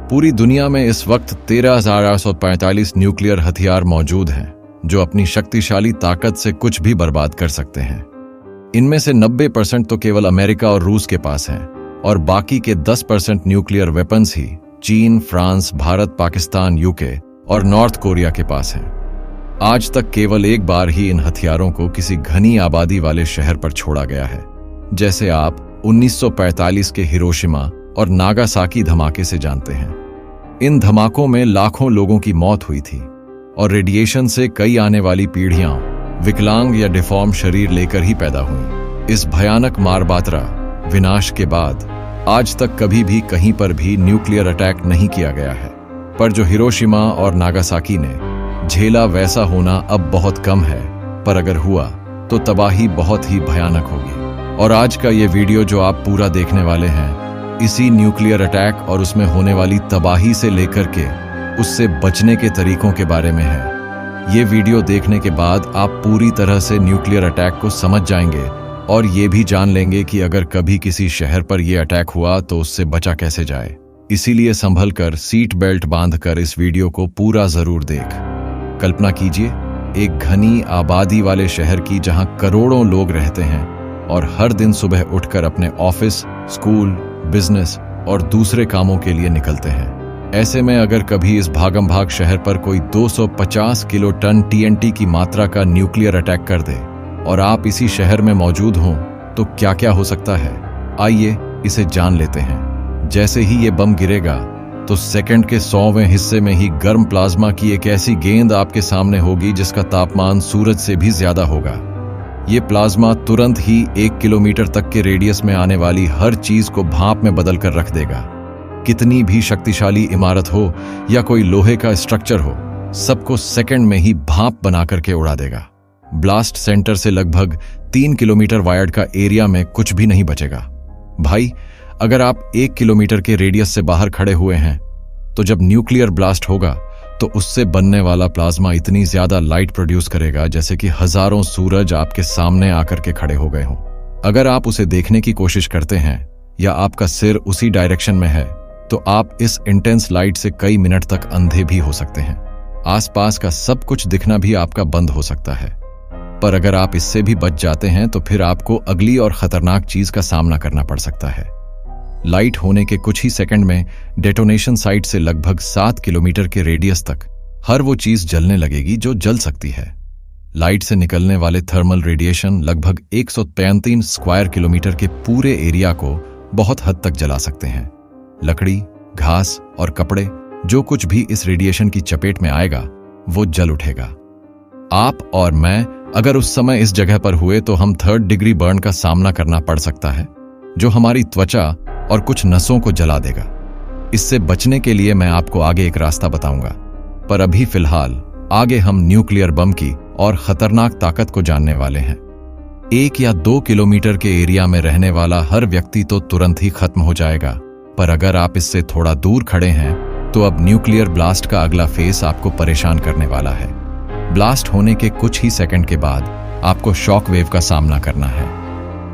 पूरी दुनिया में इस वक्त 13,845 न्यूक्लियर हथियार मौजूद हैं, जो अपनी शक्तिशाली ताकत से कुछ भी बर्बाद कर सकते हैं। इनमें से 90% तो केवल अमेरिका और रूस के पास हैं, और बाकी के 10% न्यूक्लियर वेपन्स ही चीन, फ्रांस, भारत, पाकिस्तान, यूके और नॉर्थ कोरिया के पास हैं। आज तक केवल एक बार ही इन हथियारों को किसी घनी आबादी वाले शहर पर छोड़ा गया है, जैसे आप 1945 के हिरोशिमा और नागासाकी धमाके से जानते हैं। इन धमाकों में लाखों लोगों की मौत हुई थी और रेडिएशन से कई आने वाली पीढ़ियां विकलांग या डिफॉर्म शरीर लेकर ही पैदा हुई। इस भयानक मारबातरा विनाश के बाद आज तक कभी भी कहीं पर भी न्यूक्लियर अटैक नहीं किया गया है, पर जो हिरोशिमा और नागासाकी ने झेला वैसा होना अब बहुत कम है, पर अगर हुआ तो तबाही बहुत ही भयानक होगी। और आज का ये वीडियो जो आप पूरा देखने वाले हैं, इसी न्यूक्लियर अटैक और उसमें होने वाली तबाही से लेकर के उससे बचने के तरीकों के बारे में है। ये वीडियो देखने के बाद आप पूरी तरह से न्यूक्लियर अटैक को समझ जाएंगे और ये भी जान लेंगे कि अगर कभी किसी शहर पर यह अटैक हुआ तो उससे बचा कैसे जाए। इसीलिए संभल कर सीट बेल्ट बांधकर इस वीडियो को पूरा जरूर देख। कल्पना कीजिए एक घनी आबादी वाले शहर की, जहां करोड़ों लोग रहते हैं और हर दिन सुबह उठकर अपने ऑफिस, स्कूल, बिजनेस और दूसरे कामों के लिए निकलते हैं। ऐसे में अगर कभी इस भागम भाग शहर पर कोई 250 किलो टन TNT की मात्रा का न्यूक्लियर अटैक कर दे और आप इसी शहर में मौजूद हों, तो क्या क्या हो सकता है, आइए इसे जान लेते हैं। जैसे ही ये बम गिरेगा तो सेकंड के 100वें हिस्से में ही गर्म प्लाज्मा की एक ऐसी गेंद आपके सामने होगी जिसका तापमान सूरज से भी ज्यादा होगा। ये प्लाज्मा तुरंत ही 1 किलोमीटर तक के रेडियस में आने वाली हर चीज को भाप में बदल कर रख देगा। कितनी भी शक्तिशाली इमारत हो या कोई लोहे का स्ट्रक्चर हो, सबको सेकंड में ही भाप बना करके उड़ा देगा। ब्लास्ट सेंटर से लगभग 3 किलोमीटर वायर्ड का एरिया में कुछ भी नहीं बचेगा। भाई, अगर आप 1 किलोमीटर के रेडियस से बाहर खड़े हुए हैं, तो जब न्यूक्लियर ब्लास्ट होगा तो उससे बनने वाला प्लाज्मा इतनी ज्यादा लाइट प्रोड्यूस करेगा जैसे कि हजारों सूरज आपके सामने आकर के खड़े हो गए हों। अगर आप उसे देखने की कोशिश करते हैं या आपका सिर उसी डायरेक्शन में है, तो आप इस इंटेंस लाइट से कई मिनट तक अंधे भी हो सकते हैं। आसपास का सब कुछ दिखना भी आपका बंद हो सकता है। पर अगर आप इससे भी बच जाते हैं तो फिर आपको अगली और खतरनाक चीज का सामना करना पड़ सकता है। लाइट होने के कुछ ही सेकंड में डेटोनेशन साइट से लगभग 7 किलोमीटर के रेडियस तक हर वो चीज जलने लगेगी जो जल सकती है। लाइट से निकलने वाले थर्मल रेडिएशन लगभग 133 स्क्वायर किलोमीटर के पूरे एरिया को बहुत हद तक जला सकते हैं। लकड़ी, घास और कपड़े, जो कुछ भी इस रेडिएशन की चपेट में आएगा वो जल उठेगा। आप और मैं अगर उस समय इस जगह पर हुए तो हम 3rd डिग्री बर्न का सामना करना पड़ सकता है, जो हमारी त्वचा और कुछ नसों को जला देगा। इससे बचने के लिए मैं आपको आगे एक रास्ता बताऊंगा, पर अभी फिलहाल आगे हम न्यूक्लियर बम की और खतरनाक ताकत को जानने वाले हैं। 1 या 2 किलोमीटर के एरिया में रहने वाला हर व्यक्ति तो तुरंत ही खत्म हो जाएगा, पर अगर आप इससे थोड़ा दूर खड़े हैं तो अब न्यूक्लियर ब्लास्ट का अगला फेस आपको परेशान करने वाला है। ब्लास्ट होने के कुछ ही सेकंड के बाद आपको शॉक वेव का सामना करना है।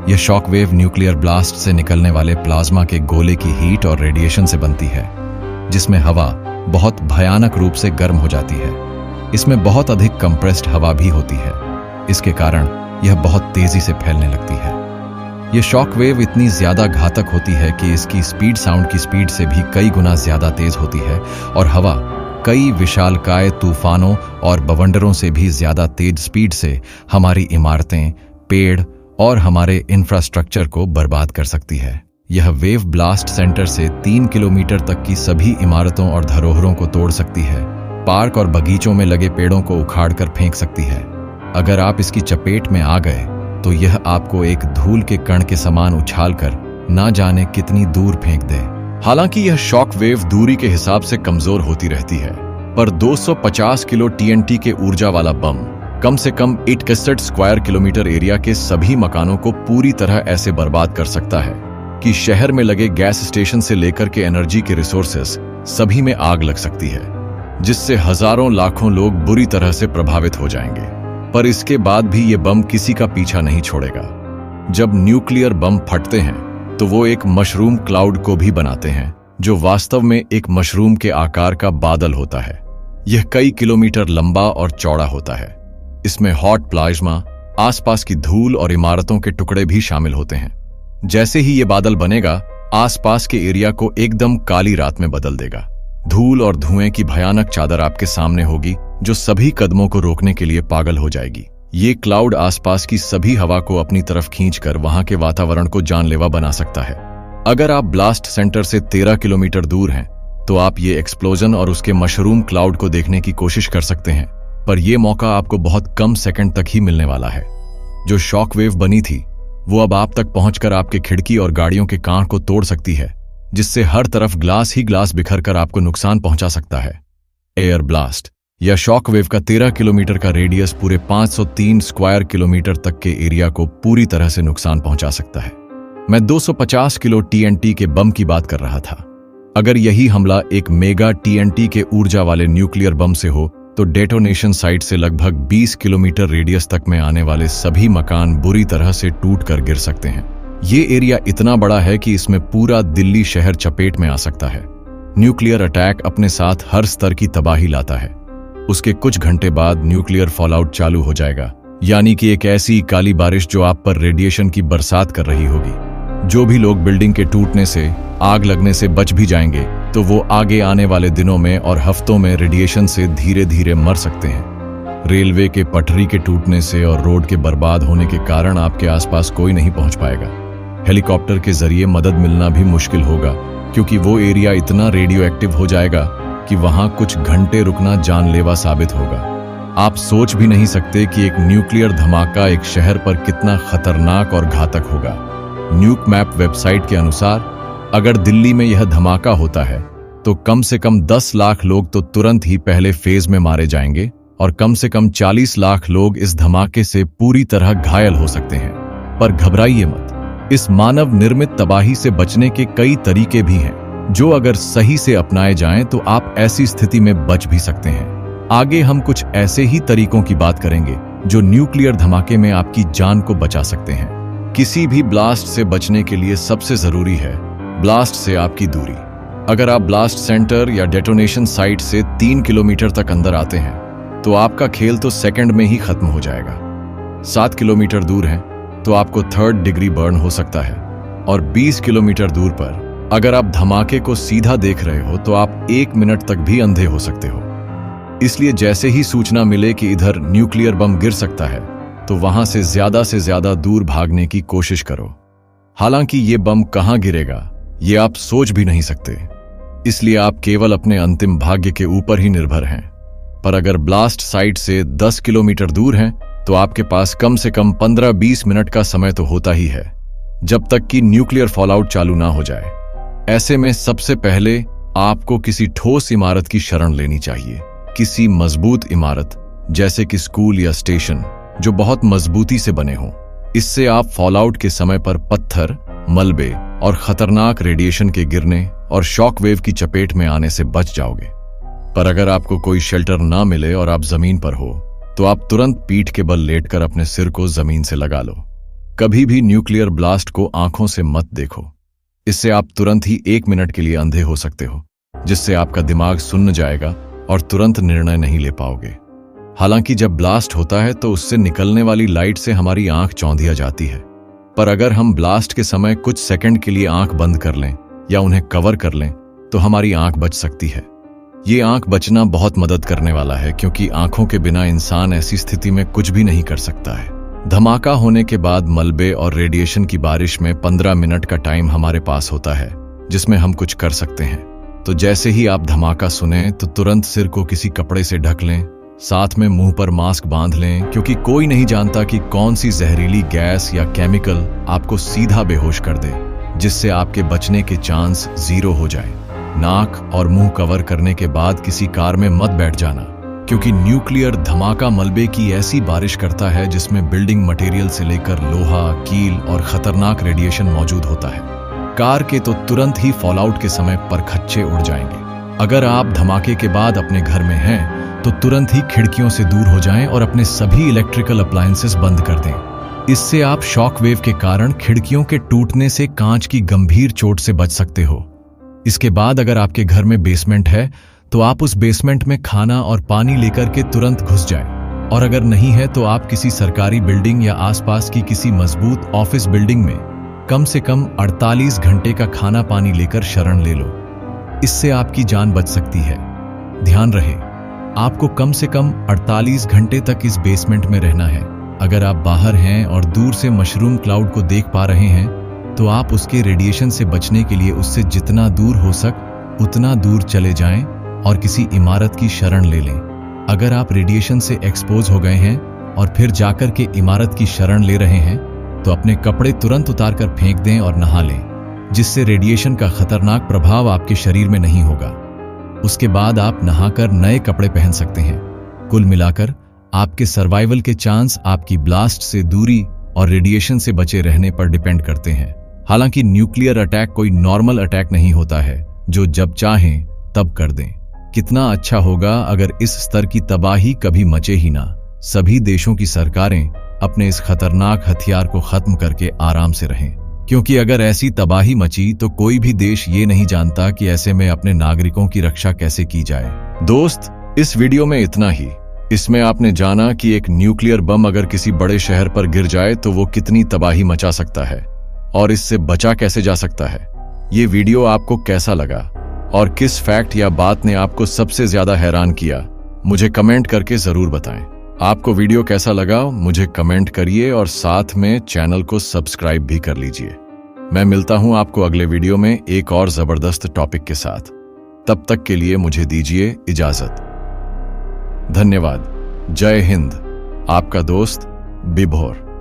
यह शॉक वेव न्यूक्लियर ब्लास्ट से निकलने वाले प्लाज्मा के गोले की हीट और रेडिएशन से बनती है, जिसमें हवा बहुत भयानक रूप से गर्म हो जाती है। इसमें बहुत अधिक कंप्रेस्ड हवा भी होती है। इसके कारण यह बहुत तेजी से फैलने लगती है। यह शॉक वेव इतनी ज्यादा घातक होती है कि इसकी स्पीड साउंड की स्पीड से भी कई गुना ज्यादा तेज होती है, और हवा कई विशालकाय तूफानों और बवंडरों से भी ज्यादा तेज स्पीड से हमारी इमारतें, पेड़ और हमारे इंफ्रास्ट्रक्चर को बर्बाद कर सकती है। यह वेव ब्लास्ट सेंटर से 3 किलोमीटर तक की सभी इमारतों और धरोहरों को तोड़ सकती है। पार्क और बगीचों में लगे पेड़ों को उखाड़ कर फेंक सकती है। अगर आप इसकी चपेट में आ गए तो यह आपको एक धूल के कण के समान उछालकर ना जाने कितनी दूर फेंक दे। हालांकि यह शॉक वेव दूरी के हिसाब से कमजोर होती रहती है, पर 250 किलो TNT के ऊर्जा वाला बम कम से कम 61 स्क्वायर किलोमीटर एरिया के सभी मकानों को पूरी तरह ऐसे बर्बाद कर सकता है कि शहर में लगे गैस स्टेशन से लेकर के एनर्जी के रिसोर्सेस सभी में आग लग सकती है, जिससे हजारों लाखों लोग बुरी तरह से प्रभावित हो जाएंगे। पर इसके बाद भी ये बम किसी का पीछा नहीं छोड़ेगा। जब न्यूक्लियर बम फटते हैं तो वो एक मशरूम क्लाउड को भी बनाते हैं, जो वास्तव में एक मशरूम के आकार का बादल होता है। यह कई किलोमीटर लंबा और चौड़ा होता है। इसमें हॉट प्लाज्मा, आसपास की धूल और इमारतों के टुकड़े भी शामिल होते हैं। जैसे ही ये बादल बनेगा, आसपास के एरिया को एकदम काली रात में बदल देगा। धूल और धुएं की भयानक चादर आपके सामने होगी, जो सभी कदमों को रोकने के लिए पागल हो जाएगी। ये क्लाउड आसपास की सभी हवा को अपनी तरफ खींचकर वहां के वातावरण को जानलेवा बना सकता है। अगर आप ब्लास्ट सेंटर से 13 किलोमीटर दूर हैं, तो आप ये एक्सप्लोजन और उसके मशरूम क्लाउड को देखने की कोशिश कर सकते हैं, पर यह मौका आपको बहुत कम सेकंड तक ही मिलने वाला है। जो शॉक वेव बनी थी, वो अब आप तक पहुंचकर आपके खिड़की और गाड़ियों के कांच को तोड़ सकती है, जिससे हर तरफ ग्लास ही ग्लास बिखरकर आपको नुकसान पहुंचा सकता है। एयर ब्लास्ट या शॉक वेव का 13 किलोमीटर का रेडियस पूरे 503 स्क्वायर किलोमीटर तक के एरिया को पूरी तरह से नुकसान पहुंचा सकता है। मैं 250 किलो TNT के बम की बात कर रहा था। अगर यही हमला एक मेगा TNT के ऊर्जा वाले न्यूक्लियर बम से हो, तो डेटोनेशन साइट से लगभग 20 किलोमीटर रेडियस तक में आने वाले सभी मकान बुरी तरह से टूट कर गिर सकते हैं। ये एरिया इतना बड़ा है कि इसमें पूरा दिल्ली शहर चपेट में आ सकता है। न्यूक्लियर अटैक अपने साथ हर स्तर की तबाही लाता है। उसके कुछ घंटे बाद न्यूक्लियर फॉलआउट चालू हो जाएगा, यानी कि एक ऐसी काली बारिश जो आप पर रेडिएशन की बरसात कर रही होगी। जो भी लोग बिल्डिंग के टूटने से, आग लगने से बच भी जाएंगे, तो वो आगे आने वाले दिनों में और हफ्तों में रेडिएशन से धीरे धीरे मर सकते हैं। रेलवे के पटरी के टूटने से और रोड के बर्बाद होने के कारण आपके आसपास कोई नहीं पहुंच पाएगा। हेलीकॉप्टर के जरिए मदद मिलना भी मुश्किल होगा, क्योंकि वो एरिया इतना रेडियो एक्टिव हो जाएगा कि वहां कुछ घंटे रुकना जानलेवा साबित होगा। आप सोच भी नहीं सकते कि एक न्यूक्लियर धमाका एक शहर पर कितना खतरनाक और घातक होगा। न्यूक मैप वेबसाइट के अनुसार, अगर दिल्ली में यह धमाका होता है, तो कम से कम 10 लाख लोग तो तुरंत ही पहले फेज में मारे जाएंगे और कम से कम 40 लाख लोग इस धमाके से पूरी तरह घायल हो सकते हैं। पर घबराइए मत, इस मानव निर्मित तबाही से बचने के कई तरीके भी हैं, जो अगर सही से अपनाए जाएं तो आप ऐसी स्थिति में बच भी सकते हैं। आगे हम कुछ ऐसे ही तरीकों की बात करेंगे जो न्यूक्लियर धमाके में आपकी जान को बचा सकते हैं। किसी भी ब्लास्ट से बचने के लिए सबसे जरूरी है ब्लास्ट से आपकी दूरी। अगर आप ब्लास्ट सेंटर या डेटोनेशन साइट से 3 किलोमीटर तक अंदर आते हैं, तो आपका खेल तो सेकंड में ही खत्म हो जाएगा। 7 किलोमीटर दूर हैं, तो आपको 3rd डिग्री बर्न हो सकता है, और 20 किलोमीटर दूर पर अगर आप धमाके को सीधा देख रहे हो, तो आप 1 मिनट तक भी अंधे हो सकते हो। इसलिए जैसे ही सूचना मिले कि इधर न्यूक्लियर बम गिर सकता है, तो वहां से ज्यादा दूर भागने की कोशिश करो। हालांकि ये बम कहां गिरेगा, ये आप सोच भी नहीं सकते, इसलिए आप केवल अपने अंतिम भाग्य के ऊपर ही निर्भर हैं। पर अगर ब्लास्ट साइट से 10 किलोमीटर दूर हैं, तो आपके पास कम से कम 15-20 मिनट का समय तो होता ही है, जब तक कि न्यूक्लियर फॉलआउट चालू ना हो जाए। ऐसे में सबसे पहले आपको किसी ठोस इमारत की शरण लेनी चाहिए। किसी मजबूत इमारत, जैसे कि स्कूल या स्टेशन, जो बहुत मजबूती से बने हों। इससे आप फॉलआउट के समय पर पत्थर, मलबे और खतरनाक रेडिएशन के गिरने और शॉक वेव की चपेट में आने से बच जाओगे। पर अगर आपको कोई शेल्टर ना मिले और आप जमीन पर हो, तो आप तुरंत पीठ के बल लेटकर अपने सिर को जमीन से लगा लो। कभी भी न्यूक्लियर ब्लास्ट को आंखों से मत देखो, इससे आप तुरंत ही 1 मिनट के लिए अंधे हो सकते हो, जिससे आपका दिमाग सुन्न जाएगा और तुरंत निर्णय नहीं ले पाओगे। हालांकि जब ब्लास्ट होता है, तो उससे निकलने वाली लाइट से हमारी आंख चौंधिया जाती है, पर अगर हम ब्लास्ट के समय कुछ सेकंड के लिए आंख बंद कर लें या उन्हें कवर कर लें, तो हमारी आंख बच सकती है। ये आंख बचना बहुत मदद करने वाला है, क्योंकि आंखों के बिना इंसान ऐसी स्थिति में कुछ भी नहीं कर सकता है। धमाका होने के बाद मलबे और रेडिएशन की बारिश में 15 मिनट का टाइम हमारे पास होता है, जिसमें हम कुछ कर सकते हैं। तो जैसे ही आप धमाका सुने, तो तुरंत सिर को किसी कपड़े से ढक लें, साथ में मुंह पर मास्क बांध लें, क्योंकि कोई नहीं जानता कि कौन सी जहरीली गैस या केमिकल आपको सीधा बेहोश कर दे, जिससे आपके बचने के चांस 0 हो जाए। नाक और मुंह कवर करने के बाद किसी कार में मत बैठ जाना, क्योंकि न्यूक्लियर धमाका मलबे की ऐसी बारिश करता है जिसमें बिल्डिंग मटेरियल से लेकर लोहा, कील और खतरनाक रेडिएशन मौजूद होता है। कार के तो तुरंत ही फॉलआउट के समय परखच्चे उड़ जाएंगे। अगर आप धमाके के बाद अपने घर में हैं, तो तुरंत ही खिड़कियों से दूर हो जाएं और अपने सभी इलेक्ट्रिकल अप्लायंसेस बंद कर दें। इससे आप शॉक वेव के कारण खिड़कियों के टूटने से कांच की गंभीर चोट से बच सकते हो। इसके बाद अगर आपके घर में बेसमेंट है तो आप उस बेसमेंट में खाना और पानी लेकर के तुरंत घुस जाएं। और अगर नहीं है तो आप किसी सरकारी बिल्डिंग या आसपास की किसी मजबूत ऑफिस बिल्डिंग में कम से कम 48 घंटे का खाना पानी लेकर शरण ले लो। इससे आपकी जान बच सकती है। ध्यान रहे, आपको कम से कम 48 घंटे तक इस बेसमेंट में रहना है। अगर आप बाहर हैं और दूर से मशरूम क्लाउड को देख पा रहे हैं तो आप उसके रेडिएशन से बचने के लिए उससे जितना दूर हो सक उतना दूर चले जाएं और किसी इमारत की शरण ले लें। अगर आप रेडिएशन से एक्सपोज हो गए हैं और फिर जाकर के इमारत की शरण ले रहे हैं तो अपने कपड़े तुरंत उतारकर फेंक दें और नहा लें, जिससे रेडिएशन का खतरनाक प्रभाव आपके शरीर में नहीं होगा। उसके बाद आप नहाकर नए कपड़े पहन सकते हैं। कुल मिलाकर आपके सर्वाइवल के चांस आपकी ब्लास्ट से दूरी और रेडिएशन से बचे रहने पर डिपेंड करते हैं। हालांकि न्यूक्लियर अटैक कोई नॉर्मल अटैक नहीं होता है जो जब चाहें तब कर दें। कितना अच्छा होगा अगर इस स्तर की तबाही कभी मचे ही ना। सभी देशों की सरकारें अपने इस खतरनाक हथियार को खत्म करके आराम से रहें, क्योंकि अगर ऐसी तबाही मची तो कोई भी देश ये नहीं जानता कि ऐसे में अपने नागरिकों की रक्षा कैसे की जाए। दोस्त, इस वीडियो में इतना ही। इसमें आपने जाना कि एक न्यूक्लियर बम अगर किसी बड़े शहर पर गिर जाए तो वो कितनी तबाही मचा सकता है और इससे बचा कैसे जा सकता है। ये वीडियो आपको कैसा लगा और किस फैक्ट या बात ने आपको सबसे ज्यादा हैरान किया, मुझे कमेंट करके जरूर बताएं। आपको वीडियो कैसा लगा मुझे कमेंट करिए और साथ में चैनल को सब्सक्राइब भी कर लीजिए। मैं मिलता हूं आपको अगले वीडियो में एक और जबरदस्त टॉपिक के साथ। तब तक के लिए मुझे दीजिए इजाजत। धन्यवाद। जय हिंद। आपका दोस्त बिभोर।